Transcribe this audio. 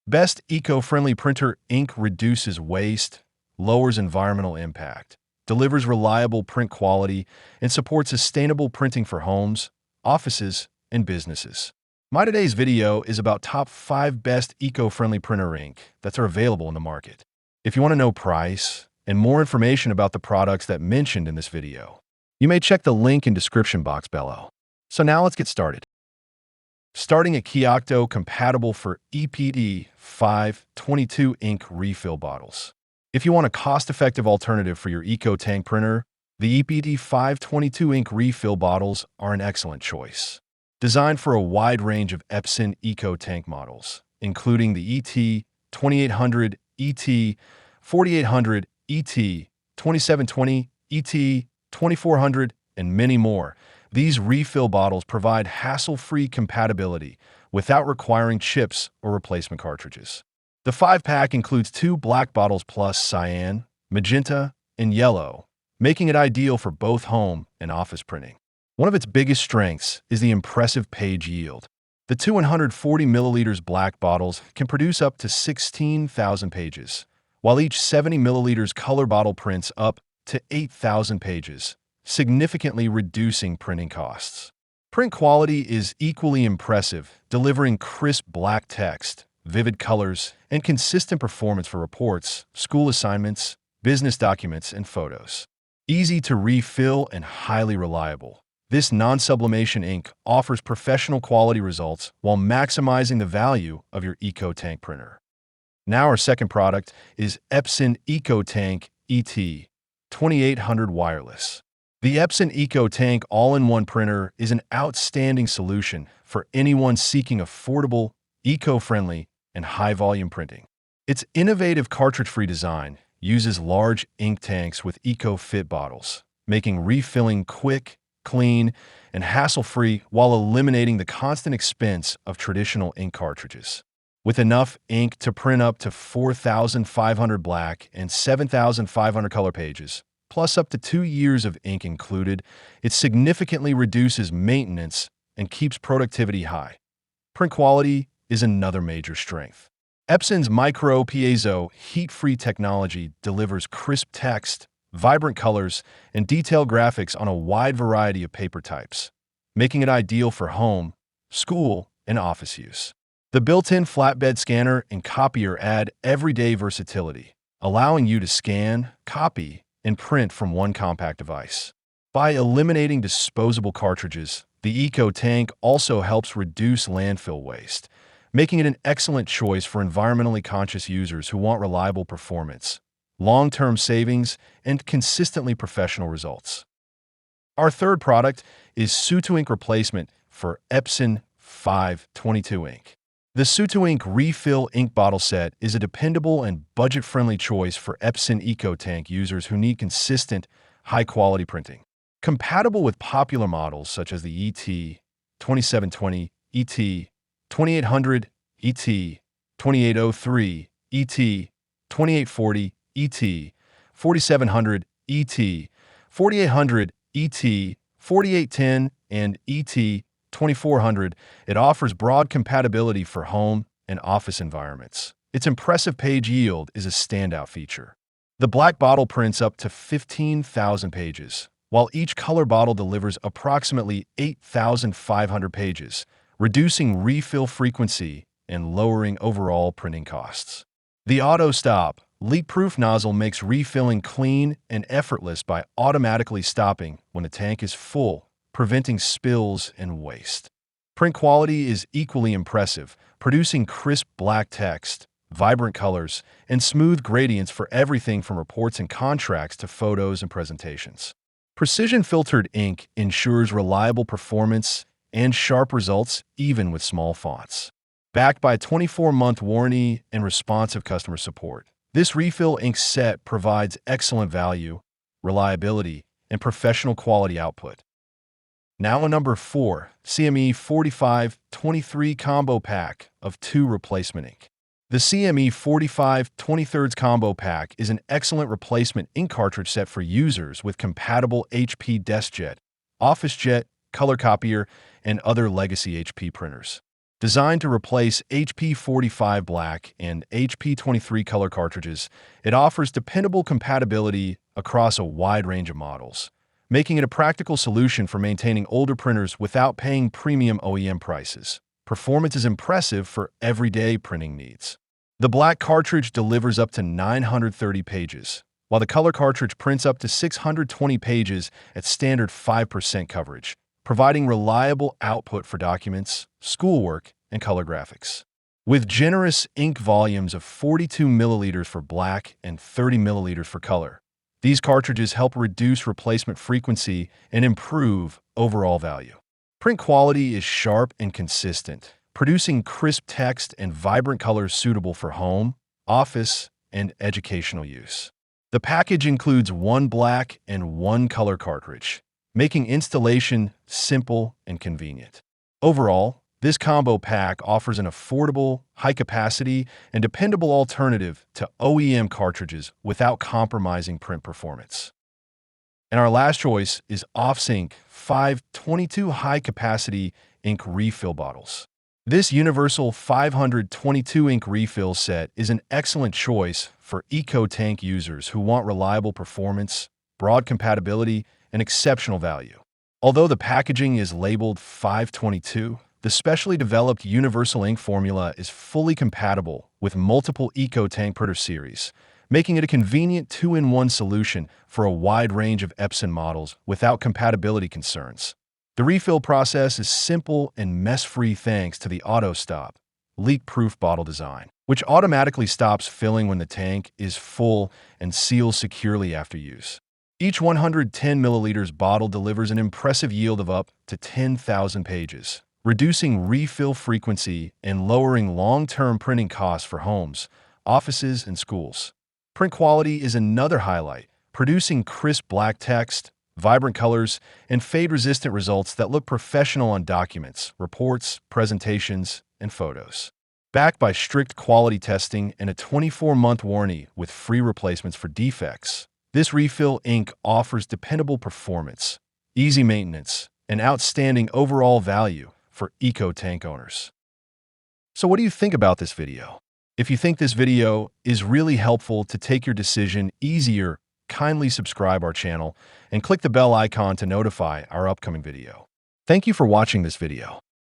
Best eco-friendly printer ink reduces waste, lowers environmental impact, delivers reliable print quality, and supports sustainable printing for homes, offices, and businesses. My today's video is about top 5 best eco-friendly printer ink that are available in the market. If you want to know price and more information about the products that mentioned in this video, you may check the link in description box below. So now let's get started. Starting at Kyoto, compatible for EPD 522 ink refill bottles. If you want a cost-effective alternative for your EcoTank printer, the EPD 522 ink refill bottles are an excellent choice. Designed for a wide range of Epson EcoTank models, including the ET 2800, ET 4800, ET 2720, ET 2400, and many more, these refill bottles provide hassle-free compatibility without requiring chips or replacement cartridges. The 5-pack includes 2 black bottles plus cyan, magenta, and yellow, making it ideal for both home and office printing. One of its biggest strengths is the impressive page yield. The 240 milliliters black bottles can produce up to 16,000 pages, while each 70 milliliters color bottle prints up to 8,000 pages, significantly reducing printing costs. Print quality is equally impressive, delivering crisp black text, vivid colors, and consistent performance for reports, school assignments, business documents, and photos. Easy to refill and highly reliable, this non-sublimation ink offers professional quality results while maximizing the value of your EcoTank printer. Now our second product is Epson EcoTank ET 2800 Wireless. The Epson EcoTank all-in-one printer is an outstanding solution for anyone seeking affordable, eco-friendly, and high-volume printing. Its innovative cartridge-free design uses large ink tanks with eco-fit bottles, making refilling quick, clean, and hassle-free while eliminating the constant expense of traditional ink cartridges. With enough ink to print up to 4,500 black and 7,500 color pages, plus up to 2 years of ink included, it significantly reduces maintenance and keeps productivity high. Print quality is another major strength. Epson's micro piezo heat-free technology delivers crisp text, vibrant colors, and detailed graphics on a wide variety of paper types, making it ideal for home, school, and office use. The built-in flatbed scanner and copier add everyday versatility, allowing you to scan, copy, and print from one compact device. By eliminating disposable cartridges, the EcoTank also helps reduce landfill waste, making it an excellent choice for environmentally conscious users who want reliable performance, long-term savings, and consistently professional results. Our third product is Suto ink replacement for Epson 522 ink. The Suto ink refill ink bottle set is a dependable and budget-friendly choice for Epson EcoTank users who need consistent, high-quality printing. Compatible with popular models such as the ET 2720, ET 2800, ET 2803, ET 2840, ET 4700, ET 4800, ET 4810, and ET 2400, it offers broad compatibility for home and office environments. Its impressive page yield is a standout feature. The black bottle prints up to 15,000 pages, while each color bottle delivers approximately 8,500 pages, reducing refill frequency and lowering overall printing costs. The auto-stop, leak-proof nozzle makes refilling clean and effortless by automatically stopping when the tank is full, preventing spills and waste. Print quality is equally impressive, producing crisp black text, vibrant colors, and smooth gradients for everything from reports and contracts to photos and presentations. Precision-filtered ink ensures reliable performance and sharp results even with small fonts. Backed by a 24-month warranty and responsive customer support, this refill ink set provides excellent value, reliability, and professional quality output. Now at number 4, CME 4523 Combo Pack of 2 Replacement Ink. The CME 4523 Combo Pack is an excellent replacement ink cartridge set for users with compatible HP DeskJet, OfficeJet, color copier, and other legacy HP printers. Designed to replace HP45 black and HP23 color cartridges, it offers dependable compatibility across a wide range of models, making it a practical solution for maintaining older printers without paying premium OEM prices. Performance is impressive for everyday printing needs. The black cartridge delivers up to 930 pages, while the color cartridge prints up to 620 pages at standard 5% coverage, providing reliable output for documents, schoolwork, and color graphics. With generous ink volumes of 42 milliliters for black and 30 milliliters for color, these cartridges help reduce replacement frequency and improve overall value. Print quality is sharp and consistent, producing crisp text and vibrant colors suitable for home, office, and educational use. The package includes one black and one color cartridge, making installation simple and convenient. Overall, this combo pack offers an affordable, high-capacity, and dependable alternative to OEM cartridges without compromising print performance. And our last choice is OffSync 522 high-capacity ink refill bottles. This universal 522 ink refill set is an excellent choice for EcoTank users who want reliable performance, broad compatibility, and exceptional value. Although the packaging is labeled 522, the specially developed universal ink formula is fully compatible with multiple EcoTank printer series, making it a convenient two-in-one solution for a wide range of Epson models without compatibility concerns. The refill process is simple and mess-free thanks to the auto-stop, leak-proof bottle design, which automatically stops filling when the tank is full and seals securely after use. Each 110 milliliters bottle delivers an impressive yield of up to 10,000 pages, reducing refill frequency and lowering long-term printing costs for homes, offices, and schools. Print quality is another highlight, producing crisp black text, vibrant colors, and fade-resistant results that look professional on documents, reports, presentations, and photos. Backed by strict quality testing and a 24-month warranty with free replacements for defects, this refill ink offers dependable performance, easy maintenance, and outstanding overall value for EcoTank owners. So what do you think about this video? If you think this video is really helpful to take your decision easier, kindly subscribe our channel and click the bell icon to notify our upcoming video. Thank you for watching this video.